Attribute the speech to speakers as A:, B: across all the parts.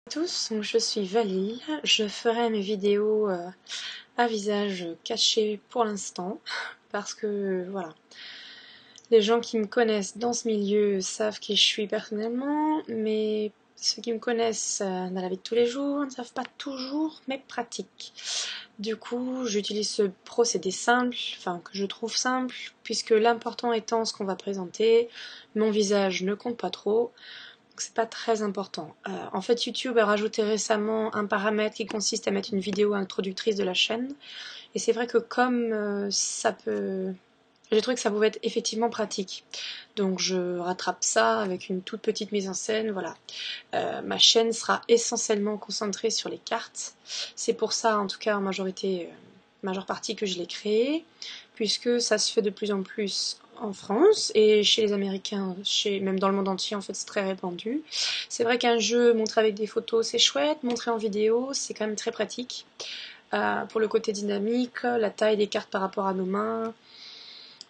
A: Bonjour à tous, donc je suis Valil, je ferai mes vidéos à visage caché pour l'instant, parce que voilà, les gens qui me connaissent dans ce milieu savent qui je suis personnellement, mais ceux qui me connaissent dans la vie de tous les jours ne savent pas toujours mes pratiques. Du coup, j'utilise ce procédé simple, enfin que je trouve simple, puisque l'important étant ce qu'on va présenter, mon visage ne compte pas trop. C'est pas très important. En fait, YouTube a rajouté récemment un paramètre qui consiste à mettre une vidéo introductrice de la chaîne. Et c'est vrai que comme ça peut... J'ai trouvé que ça pouvait être effectivement pratique. Donc je rattrape ça avec une toute petite mise en scène, voilà. Ma chaîne sera essentiellement concentrée sur les cartes. C'est pour ça, en tout cas en majeure partie que je l'ai créée, puisque ça se fait de plus en plus en France et chez les Américains, même dans le monde entier en fait c'est très répandu. C'est vrai qu'un jeu montré avec des photos c'est chouette, montré en vidéo c'est quand même très pratique. Pour le côté dynamique, la taille des cartes par rapport à nos mains,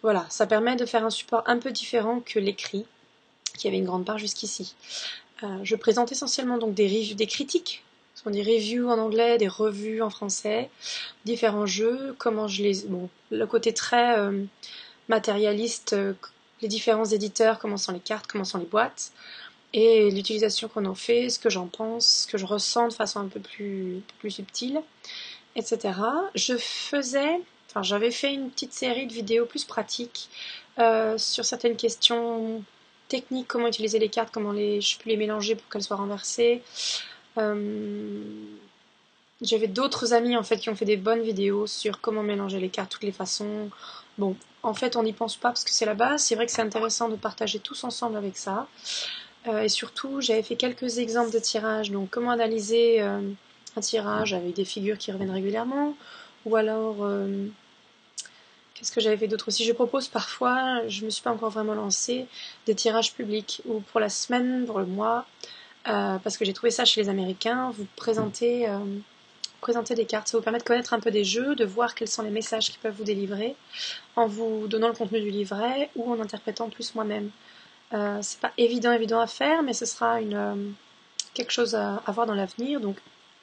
A: voilà, ça permet de faire un support un peu différent que l'écrit, qui avait une grande part jusqu'ici. Je présente essentiellement donc des critiques, ce sont des reviews en anglais, des revues en français, différents jeux, comment je les... Bon, le côté très matérialiste, les différents éditeurs, comment sont les cartes, comment sont les boîtes, et l'utilisation qu'on en fait, ce que j'en pense, ce que je ressens de façon un peu plus subtile, etc. J'avais fait une petite série de vidéos plus pratiques sur certaines questions techniques, comment utiliser les cartes, je peux les mélanger pour qu'elles soient renversées. J'avais d'autres amis en fait qui ont fait des bonnes vidéos sur comment mélanger les cartes, toutes les façons. Bon, en fait on n'y pense pas parce que c'est la base, c'est vrai que c'est intéressant de partager tous ensemble avec ça. Et surtout j'avais fait quelques exemples de tirage, donc comment analyser un tirage avec des figures qui reviennent régulièrement, ou alors qu'est-ce que j'avais fait d'autre aussi? Je propose parfois, je me suis pas encore vraiment lancée, des tirages publics, ou pour la semaine, pour le mois, parce que j'ai trouvé ça chez les Américains, vous présentez des cartes, ça vous permet de connaître un peu des jeux, de voir quels sont les messages qu'ils peuvent vous délivrer, en vous donnant le contenu du livret, ou en interprétant plus moi-même. C'est pas évident à faire, mais ce sera quelque chose à voir dans l'avenir, donc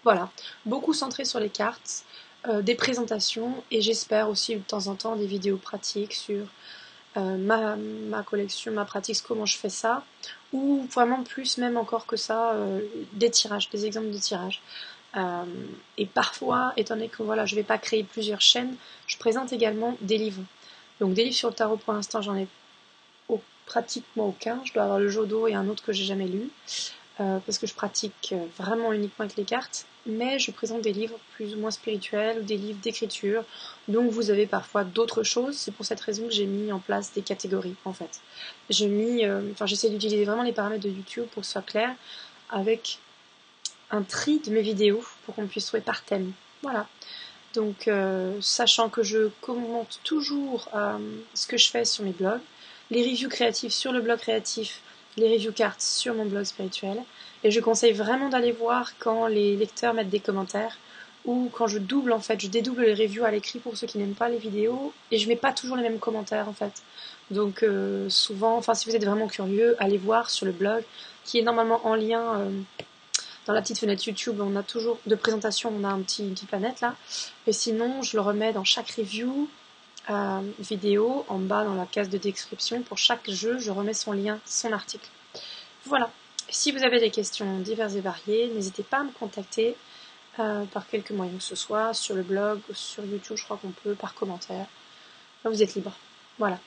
A: voilà, beaucoup centré sur les cartes, des présentations, et j'espère aussi de temps en temps des vidéos pratiques sur ma collection, ma pratique, comment je fais ça, ou vraiment plus même encore que ça, des tirages, des exemples de tirages. Et parfois, étant donné que voilà, je ne vais pas créer plusieurs chaînes, je présente également des livres. Donc des livres sur le tarot, pour l'instant, j'en ai pratiquement aucun. Je dois avoir le Jodo et un autre que j'ai jamais lu, parce que je pratique vraiment uniquement avec les cartes. Mais je présente des livres plus ou moins spirituels ou des livres d'écriture. Donc vous avez parfois d'autres choses. C'est pour cette raison que j'ai mis en place des catégories en fait. J'essaie d'utiliser vraiment les paramètres de YouTube pour que ce soit clair, avec un tri de mes vidéos pour qu'on puisse trouver par thème. Voilà. Donc, sachant que je commente toujours ce que je fais sur mes blogs, les reviews créatives sur le blog créatif, les reviews cartes sur mon blog spirituel, et je conseille vraiment d'aller voir quand les lecteurs mettent des commentaires, ou quand je dédouble les reviews à l'écrit pour ceux qui n'aiment pas les vidéos, et je mets pas toujours les mêmes commentaires en fait. Donc souvent, si vous êtes vraiment curieux, allez voir sur le blog, qui est normalement en lien dans la petite fenêtre YouTube, on a toujours de présentation, on a une petite planète là. Et sinon, je le remets dans chaque review vidéo, en bas dans la case de description. Pour chaque jeu, je remets son lien, son article. Voilà. Si vous avez des questions diverses et variées, n'hésitez pas à me contacter par quelque moyen que ce soit, sur le blog, sur YouTube, je crois qu'on peut, par commentaire. Vous êtes libre. Voilà.